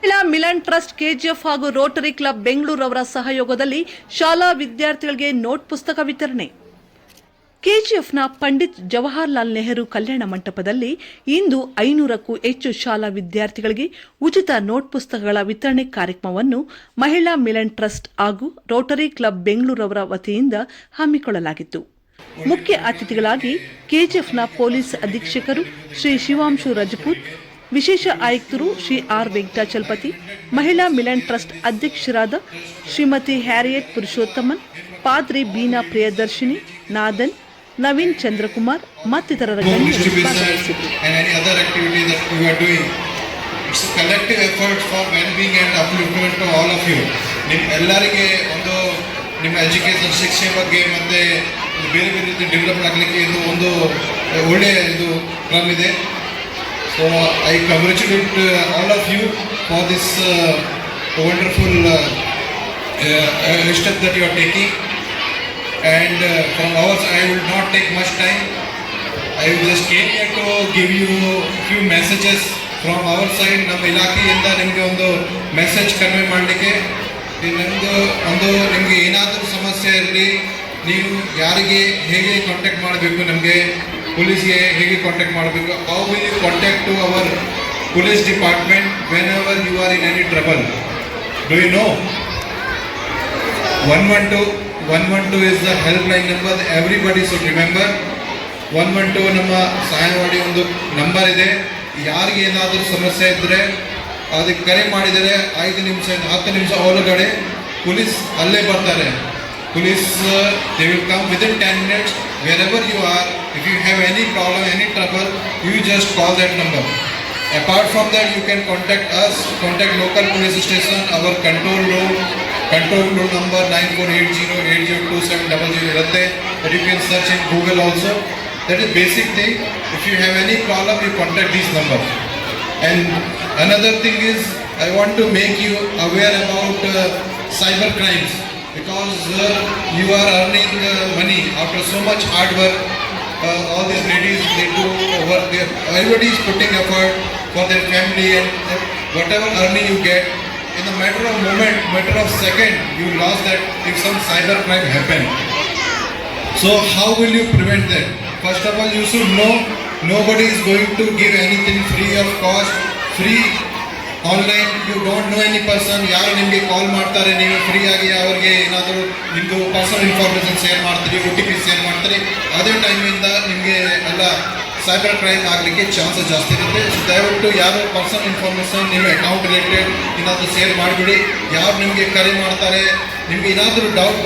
ಮಹಿಳಾ Milan trust KGF ಹಾಗೂ Rotary club ಬೆಂಗಳೂರವರ ಸಹಯೋಗದಲ್ಲಿ ಶಾಲಾ ವಿದ್ಯಾರ್ಥಿಗಳಿಗೆ ನೋಟ್ ಪುಸ್ತಕ ವಿತರಣೆ. ಕೆಜಿಎಫ್ನ ಪಂಡಿತ್ ಜವಾಹರಲಾಲ್ ನೆಹರು ಕಲ್ಯಾಣ ಮಂಟಪದಲ್ಲಿ ಇಂದು 500ಕ್ಕೂ ಹೆಚ್ಚು ಶಾಲಾ ವಿದ್ಯಾರ್ಥಿಗಳಿಗೆ ಉಚಿತ ನೋಟ್ ಪುಸ್ತಕಗಳ ವಿತರಣೆ ಕಾರ್ಯಕ್ರಮವನ್ನು ಮಹಿಳಾ ಮಿಲನ್ ಟ್ರಸ್ಟ್ ಹಾಗೂ ರೋಟರಿ ಕ್ಲಬ್ ಬೆಂಗಳೂರವರ ವತಿಯಿಂದ ಹಮ್ಮಿಕೊಳ್ಳಲಾಗಿತ್ತು. ಮುಖ್ಯ ಅತಿಥಿಗಳಾಗಿ ಕೆಜಿಎಫ್ನ ಪೊಲೀಸ್ ಅಧೀಕ್ಷಕರು ಶ್ರೀ ಶಿವಾಂಶು ರಜಪೂತ್, ವಿಶೇಷ ಆಯುಕ್ತರು ಶ್ರೀ ಆರ್ ವೆಂಕಟಾಚಲಪತಿ, ಮಹಿಳಾ ಮಿಲನ್ ಟ್ರಸ್ಟ್ ಅಧ್ಯಕ್ಷರಾದ ಶ್ರೀಮತಿ ಹ್ಯಾರಿಯಟ್ ಪುರುಷೋತ್ತಮನ್, ಪಾದ್ರಿ ಬೀನಾ ಪ್ರಿಯದರ್ಶಿನಿ, ನಾದನ್, ನವೀನ್ ಚಂದ್ರಕುಮಾರ್ ಮತ್ತಿತರರ ಗಣ್ಯರು ಭಾಗವಹಿಸಿದರು. ಎಲ್ಲರಿಗೆ ಒಂದು ನಿಮ್ಮ ಎಜುಕೇಷನ್ ಶಿಕ್ಷೆ ಬಗ್ಗೆ ಮತ್ತೆ ಬೇರೆ ಬೇರೆ ರೀತಿ ಡೆವಲಪ್ ಆಗಲಿಕ್ಕೆ ಇದು ಒಂದು ಒಳ್ಳೆಯ ಇದು ಕ್ರಮ ಇದೆ. So I congratulate all of you for this wonderful step that you are taking. And from ours, I will not take much time. I just came here to give you few messages from our side. ನಮ್ಮ ಇಲಾಖೆಯಿಂದ ನಿಮಗೆ ಒಂದು message convey ಮಾಡಲಿಕ್ಕೆ, ಒಂದು ನಿಮಗೆ ಏನಾದರೂ ಸಮಸ್ಯೆ ಇರಲಿ, ನೀವು ಯಾರಿಗೆ ಹೇಗೆ ಕಾಂಟ್ಯಾಕ್ಟ್ ಮಾಡಬೇಕು, ನಮಗೆ ಪೊಲೀಸ್ಗೆ ಹೇಗೆ ಕಾಂಟ್ಯಾಕ್ಟ್ ಮಾಡಬೇಕು, how will you contact to our police department whenever you are in any trouble. Do you know 112 is the helpline number. Everybody should remember 112 ನಮ್ಮ ಸಹಾಯವಾಣಿ ಒಂದು ನಂಬರ್ ಇದೆ. ಯಾರಿಗೆ ಏನಾದರೂ ಸಮಸ್ಯೆ ಇದ್ದರೆ ಅದಕ್ಕೆ ಕರೆ ಮಾಡಿದರೆ 5 ನಿಮಿಷ 10 ನಿಮಿಷ ಒಳಗಡೆ ಪೊಲೀಸ್ ಅಲ್ಲೇ ಬರ್ತಾರೆ. Police, they will come within 10 minutes wherever you are. If you have any problem, any trouble, you just call that number. Apart from that, you can contact us, contact local police station, our control room number 9480802700 irutte, that you can search in Google also. That is basic thing. If you have any problem, you contact this number. And another thing is, I want to make you aware about cyber crimes. Because you are earning money after so much hard work. All these ladies, they do work there. Everybody is putting effort for their family, and whatever earning you get, in a matter of moment, matter of second, you lost that if some cyber crime happen. So how will you prevent that? First of all, you should know nobody is going to give anything free of cost, free. Online you don't know any person, ಯಾರು ನಿಮಗೆ ಕಾಲ್ ಮಾಡ್ತಾರೆ, ನೀವು free ಆಗಿ ಅವ್ರಿಗೆ ಏನಾದರೂ ನಿಮ್ಮದು personal information share ಮಾಡ್ತೀರಿ, OTP share ಮಾಡ್ತೀರಿ, ಅದೇ ಟೈಮಿಂದ ನಿಮಗೆ ಎಲ್ಲ ಸೈಬರ್ ಕ್ರೈಮ್ ಆಗಲಿಕ್ಕೆ ಚಾನ್ಸಸ್ ಜಾಸ್ತಿ ಇರುತ್ತೆ. ಸೊ ದಯವಿಟ್ಟು ಯಾರು ಪರ್ಸನಲ್ ಇನ್ಫಾರ್ಮೇಷನ್ ನಿಮ್ಮ ಅಕೌಂಟ್ ರಿಲೇಟೆಡ್ ಏನಾದರೂ ಶೇರ್ ಮಾಡಿಬಿಡಿ. ಯಾರು ನಿಮಗೆ ಕರೆ ಮಾಡ್ತಾರೆ, ನಿಮಗೆ ಏನಾದರೂ ಡೌಟ್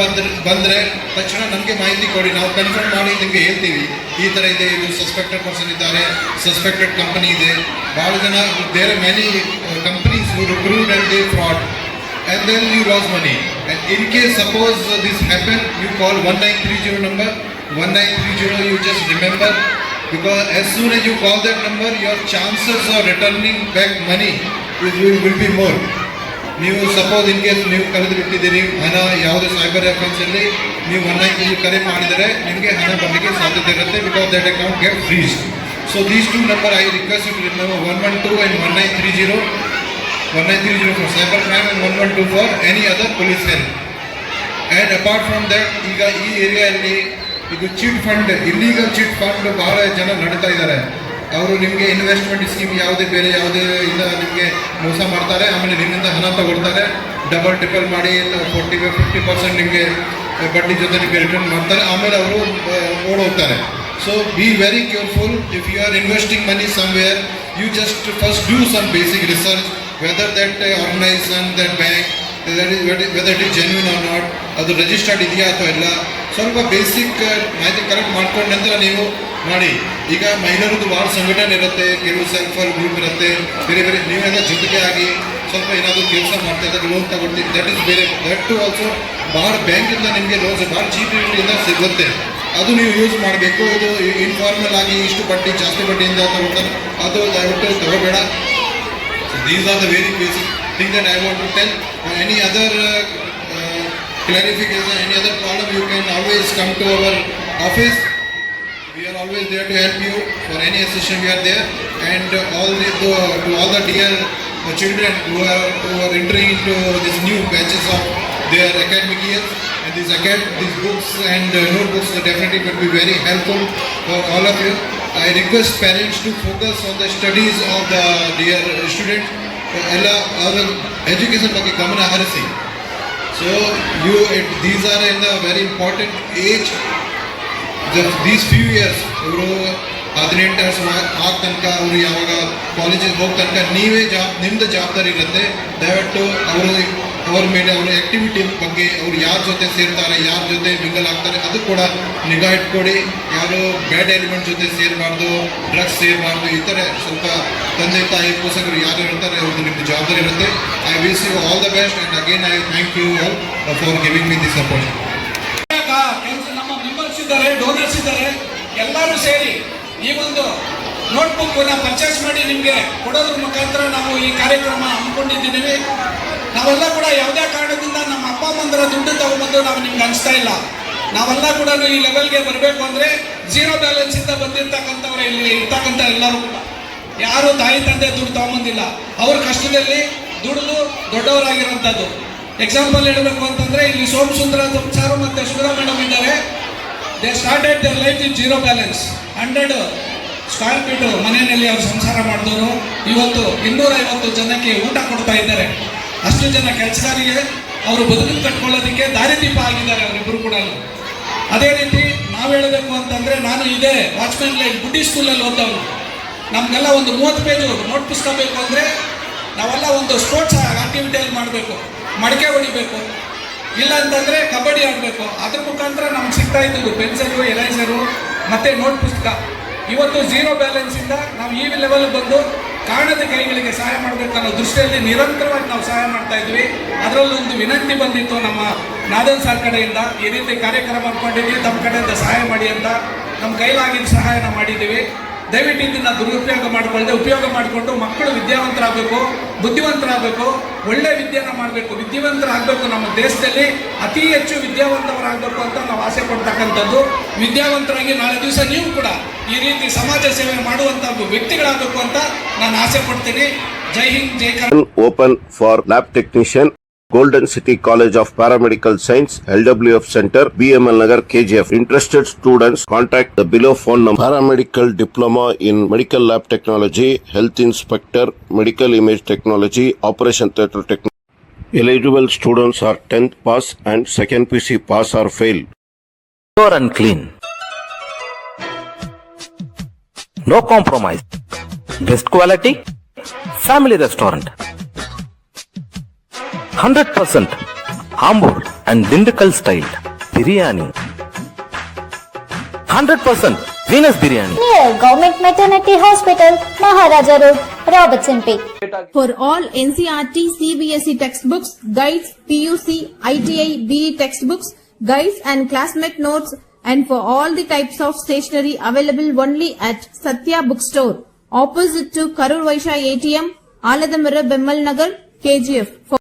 ಬಂದರೆ ತಕ್ಷಣ ನಮಗೆ ಮಾಹಿತಿ ಕೊಡಿ, ನಾವು ಕನ್ಫರ್ಮ್ ಮಾಡಿ ನಿಮಗೆ ಹೇಳ್ತೀವಿ ಈ ಥರ ಇದೆ, ಇದು ಸಸ್ಪೆಕ್ಟೆಡ್ ಪರ್ಸನ್ ಇದ್ದಾರೆ, ಸಸ್ಪೆಕ್ಟೆಡ್ ಕಂಪನಿ ಇದೆ. ಭಾಳ ಜನ there are many companies who recruit and they fraud, and then you lose money. And in case suppose this happen, you call 1930 number. 1930, you just remember, because as soon as you call that number, your chances of returning back money will be more. ನೀವು suppose in case ನೀವು ಕರೆದು ಬಿಟ್ಟಿದ್ದೀರಿ ಹಣ ಯಾವುದೇ cyber ಅಫೆನ್ಸಲ್ಲಿ, ನೀವು 1930 ಕರೆ ಮಾಡಿದರೆ ನಿಮಗೆ ಹಣ ಬರಲಿಕ್ಕೆ ಸಾಧ್ಯತೆ ಇರುತ್ತೆ, because that account get freeze. So these two number I request you to remember, 112 and 1930. 1930 for cyber crime and 112 for any other police help. And apart from that, ಈಗ ಈ ಏರಿಯಾದಲ್ಲಿ ಇದು cheat fund, illegal cheat fund ಬಹಳ ಜನ ನಡೀತಾ ಇದ್ದಾರೆ. ಅವರು ನಿಮಗೆ ಇನ್ವೆಸ್ಟ್ಮೆಂಟ್ ಸ್ಕೀಮ್ ಯಾವುದೇ ಬೇರೆ ಯಾವುದೇ ಇಲ್ಲ ನಿಮಗೆ ಮೋಸ ಮಾಡ್ತಾರೆ, ಆಮೇಲೆ ನಿಮ್ಮಿಂದ ಹಣ ತಗೊಳ್ತಾರೆ, ಡಬಲ್ ಟ್ರಿಪಲ್ ಮಾಡಿ 40-50% ನಿಮಗೆ ಬಡ್ಡಿ ಜೊತೆ ನಿಮಗೆ ರಿಟರ್ನ್ ಮಾಡ್ತಾರೆ, ಆಮೇಲೆ ಅವರು ಓಡೋಗ್ತಾರೆ. So be very careful. If you are investing money somewhere, you just first do some basic research whether that organization, that bank, whether it is genuine or not, ಅದು registered ಇದೆಯಾ ಅಥವಾ ಇಲ್ಲ, ಸ್ವಲ್ಪ ಬೇಸಿಕ್ ಮಾಹಿತಿ collect ಮಾಡ್ಕೊಂಡ ನಂತರ ನೀವು ಮಾಡಿ. ಈಗ ಮಹಿಳೆಯರದ್ದು ಭಾಳ ಸಂಘಟನೆ ಇರುತ್ತೆ, ಕೆಲವು ಸೆಲ್ಫ್ ಹೆಲ್ಪ್ ಗ್ರೂಪ್ ಇರುತ್ತೆ, ಬೇರೆ ಬೇರೆ ನೀವೆಲ್ಲ ಜೊತೆಗೆ ಆಗಿ ಸ್ವಲ್ಪ ಏನಾದರೂ ಕೆಲಸ ಮಾಡ್ತಾ ಇದ್ದಾಗ ಲೋನ್ ತಗೊಳ್ತೀವಿ, ದಟ್ ಇಸ್ ಬೇರೆ. ದಟ್ ಟು ಆಲ್ಸೋ ಭಾಳ ಬ್ಯಾಂಕಿಂದ ನಿಮಗೆ ಲೋನ್ಸ್ ಭಾಳ ಚೀಪ್ ರೇಟಿಂದ ಸಿಗುತ್ತೆ, ಅದು ನೀವು ಯೂಸ್ ಮಾಡಬೇಕು. ಇದು ಇನ್ಫಾರ್ಮಲ್ ಆಗಿ ಇಷ್ಟು ಬಡ್ಡಿ ಜಾಸ್ತಿ ಬಡ್ಡಿಯಿಂದ ತಗೊಳ್ತಾರೆ, ಅದು ದಯವಿಟ್ಟು ತಗೋಬೇಡ. So these are the very basic thing that I want to tell. Any other clarification, any other problem, you can always come to our office. We are always there to help you. For any assistance we are there. And to all the dear children who are entering into these new batches of their academic year. And these books and notebooks definitely will be very helpful for all of you. I request parents to focus on the studies of the dear students. Education ಬಗ್ಗೆ ಗಮನ ಹರಿಸಿ. So these are in a very important age. These few years, ಅವರು 18 ವರ್ಷ ಆಗ ತನಕ ಅವರು ಯಾವಾಗ ಕಾಲೇಜಿಗೆ ಹೋಗ ತನಕ ನೀವೇ ನಿಮ್ದು ಜವಾಬ್ದಾರಿ ಇರುತ್ತೆ. ದಯವಿಟ್ಟು ಅವ್ರ ಮೇಲೆ ಅವರ ಆಕ್ಟಿವಿಟಿ ಬಗ್ಗೆ ಅವ್ರು ಯಾರ ಜೊತೆ ಸೇರ್ತಾರೆ, ಯಾರ ಜೊತೆ ಮಿಂಗಲ್ ಆಗ್ತಾರೆ ಅದು ಕೂಡ ನಿಗಾ ಇಟ್ಕೊಡಿ. ಯಾರು ಬ್ಯಾಡ್ ಎಲಿಮೆಂಟ್ ಜೊತೆ ಸೇರಬಾರ್ದು, ಡ್ರಗ್ಸ್ ಸೇರಬಾರ್ದು. ಈ ಥರ ಸ್ವಲ್ಪ ತಂದೆ ತಾಯಿ ಪೋಷಕರು ಯಾರು ಇರ್ತಾರೆ ಅವ್ರದ್ದು ನಿಮ್ದು ಜವಾಬ್ದಾರಿ ಇರುತ್ತೆ. I wish you all the best and again I thank you all for giving me this opportunity. ನಮ್ಮ ಮೆಂಬರ್ಸ್ ಇದ್ದಾರೆ, ಡೋನರ್ಸ್ ಇದ್ದಾರೆ, ಎಲ್ಲರೂ ಸೇರಿ ಈ ಒಂದು ನೋಟ್ಬುಕ್ ಪರ್ಚೇಸ್ ಮಾಡಿ ನಿಮಗೆ ಕೊಡೋದ್ರ ಮುಖಾಂತರ ನಾವು ಈ ಕಾರ್ಯಕ್ರಮ ಹಮ್ಮಿಕೊಂಡಿದ್ದೀವಿ. ನಾವೆಲ್ಲ ಕೂಡ ಯಾವುದೇ ಕಾರಣದಿಂದ ನಮ್ಮ ಅಪ್ಪ ಅಮ್ಮಂದರ ದುಡ್ಡು ತಗೊಂಡ್ಬಂದು ನಾವು ನಿಮ್ಗೆ ಅನಿಸ್ತಾ ಇಲ್ಲ. ನಾವೆಲ್ಲ ಕೂಡ ಈ ಲೆವೆಲ್ಗೆ ಬರಬೇಕು ಅಂದರೆ ಝೀರೋ ಬ್ಯಾಲೆನ್ಸ್ ಇಂದ ಬಂದಿರ್ತಕ್ಕಂಥವ್ರು ಇಲ್ಲಿ ಇರ್ತಕ್ಕಂಥ ಎಲ್ಲರೂ ಕೂಡ ಯಾರು ತಾಯಿ ತಂದೆ ದುಡ್ಡು ತಗೊಂಬಂದಿಲ್ಲ. ಅವ್ರ ಕಷ್ಟದಲ್ಲಿ ದುಡಿದು ದೊಡ್ಡವರಾಗಿರೋಂಥದ್ದು. ಎಕ್ಸಾಂಪಲ್ ಹೇಳಬೇಕು ಅಂತಂದರೆ ಇಲ್ಲಿ ಸೋಮ ಸುಂದರ ಸಾರು ಮತ್ತು ಸುಧಾ ಮೇಡಮ್ ಇದ್ದಾರೆ. They started their life in zero balance. 100 square feet ಮನೆಯಲ್ಲಿ ಅವರು ಸಂಸಾರ ಮಾಡಿದವರು ಇವತ್ತು 250 ಜನಕ್ಕೆ ಊಟ ಕೊಡ್ತಾ ಇದ್ದಾರೆ. ಅಷ್ಟು ಜನ ಕೆಲಸಗಾರಿಗೆ ಅವರು ಬದುಕು ಕಟ್ಕೊಳ್ಳೋದಕ್ಕೆ ದಾರಿದೀಪ ಆಗಿದ್ದಾರೆ ಅವರಿಬ್ಬರು ಕೂಡ. ಅದೇ ರೀತಿ ನಾವು ಹೇಳಬೇಕು ಅಂತಂದರೆ, ನಾನು ಇದೇ ವಾಚ್ಮ್ಯಾನ್ ಲೈನ್ ಗುಡ್ಡಿ ಸ್ಕೂಲಲ್ಲಿ ಓದೋನು. ನಮಗೆಲ್ಲ ಒಂದು 30 ಪೇಜು ನೋಟ್ ಪುಸ್ತಕ ಬೇಕು ಅಂದರೆ ನಾವೆಲ್ಲ ಒಂದು ಸ್ಪೋರ್ಟ್ಸ್ ಆಕ್ಟಿವಿಟಿಯಲ್ಲಿ ಮಾಡಬೇಕು, ಮಡಕೆ ಹೊಡಿಬೇಕು, ಇಲ್ಲ ಅಂತಂದರೆ ಕಬಡ್ಡಿ ಆಡಬೇಕು. ಅದ್ರ ಮುಖಾಂತರ ನಮ್ಗೆ ಸಿಗ್ತಾ ಇದ್ದು ಪೆನ್ಸಿಲು, ಎರೈಸರು ಮತ್ತು ನೋಟ್ ಪುಸ್ತಕ. ಇವತ್ತು ಝೀರೋ ಬ್ಯಾಲೆನ್ಸಿಂದ ನಾವು ಈ ಲೆವೆಲ್ ಬಂದು ಕಾಣದ ಕೈಗಳಿಗೆ ಸಹಾಯ ಮಾಡಬೇಕು ಅನ್ನೋ ದೃಷ್ಟಿಯಲ್ಲಿ ನಿರಂತರವಾಗಿ ನಾವು ಸಹಾಯ ಮಾಡ್ತಾ ಇದ್ವಿ. ಅದರಲ್ಲೊಂದು ವಿನಂತಿ ಬಂದಿತ್ತು ನಮ್ಮ ನಾದನ್ ಸರ್ ಕಡೆಯಿಂದ, ಈ ರೀತಿ ಕಾರ್ಯಕ್ರಮ ಮಾಡ್ಕೊಂಡಿದ್ವಿ, ತಮ್ಮ ಕಡೆಯಿಂದ ಸಹಾಯ ಮಾಡಿ ಅಂತ. ನಮ್ಮ ಕೈಲಾಗಿದ್ದ ಸಹಾಯನ ಮಾಡಿದ್ದೀವಿ. ದಯವಿಟ್ಟು ಇದನ್ನು ದುರುಪಯೋಗ ಮಾಡಿಕೊಳ್ಳದೆ ಉಪಯೋಗ ಮಾಡಿಕೊಂಡು ಮಕ್ಕಳು ವಿದ್ಯಾವಂತರಾಗಬೇಕು, ಬುದ್ಧಿವಂತರಾಗಬೇಕು, ಒಳ್ಳೆ ವಿದ್ಯೆನ ಮಾಡಬೇಕು, ವಿದ್ಯಾವಂತರಾಗಬೇಕು. ನಮ್ಮ ದೇಶದಲ್ಲಿ ಅತಿ ಹೆಚ್ಚು ವಿದ್ಯಾವಂತರಾಗಬೇಕು ಅಂತ ನಾವು ಆಸೆ ಪಡ್ತಕ್ಕಂಥದ್ದು. ವಿದ್ಯಾವಂತರಾಗಿ ನಾಳೆ ದಿವಸ ನೀವು ಕೂಡ ಈ ರೀತಿ ಸಮಾಜ ಸೇವೆ ಮಾಡುವಂಥ ವ್ಯಕ್ತಿಗಳಾಗಬೇಕು ಅಂತ ನಾನು ಆಸೆ ಪಡ್ತೀನಿ. ಜೈ ಹಿಂದ್, ಜೈ Karnataka. Open for lab technician, Golden City College of Paramedical Science, LWF Center, BML Nagar, KGF. Interested students contact the below phone number. Paramedical Diploma in Medical Lab Technology, Health Inspector, Medical Image Technology, Operation Theatre Technology. Eligible students are 10th pass and 2nd PC pass or fail. Pure and clean. No compromise. Best quality. Family restaurant. 100% Ambur and Dindakal style biryani. 100% Venus biryani. Near Government Maternity Hospital, Maharaja Road, Robertson Peak. For all NCERT, CBSE textbooks, guides, PUC, ITI, BE textbooks, guides and classmate notes, and for all the types of stationery available only at Satya Bookstore, opposite to Karur Vaishya ATM, Aladamara, Bemmal Nagar, KGF.